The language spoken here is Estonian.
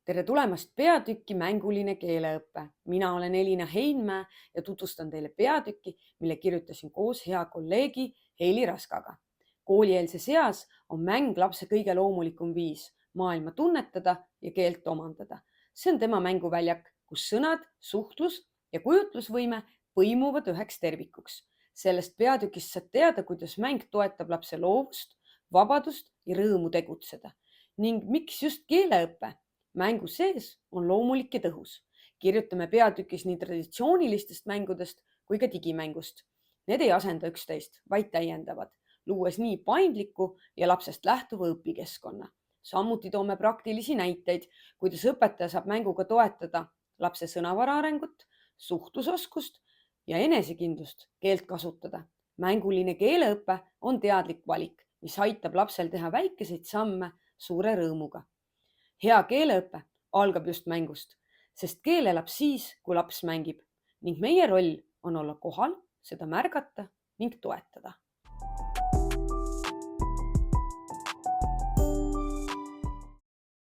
Tere tulemast peatükki Mänguline keeleõpe. Mina olen Elina Heinmäe ja tutvustan teile peatükki, mille kirjutasin koos hea kolleegi Heili Raskaga. Koolieelses eas on mäng lapse kõige loomulikum viis maailma tunnetada ja keelt omandada. See on tema mänguväljak, kus sõnad, suhtlus ja kujutlusvõime põimuvad üheks tervikuks. Sellest peatükist saad teada, kuidas mäng toetab lapse loovust, vabadust ja rõõmu tegutseda ning miks just keeleõpe. Mängu sees on loomulik ja tõhus. Kirjutame peatükis nii traditsioonilistest mängudest kui ka digimängust. Need ei asenda üksteist, vaid täiendavad, luues nii paindliku ja lapsest lähtuva õpikeskkonna. Samuti toome praktilisi näiteid, kuidas õpetaja saab mänguga toetada lapse sõnavara arengut, suhtlusoskust ja enesekindlust keelt kasutada. Mänguline keeleõpe on teadlik valik, mis aitab lapsel teha väikeseid samme suure rõõmuga. Hea keeleõpe algab just mängust, sest keel elab siis, kui laps mängib ning meie roll on olla kohal, seda märgata ning toetada.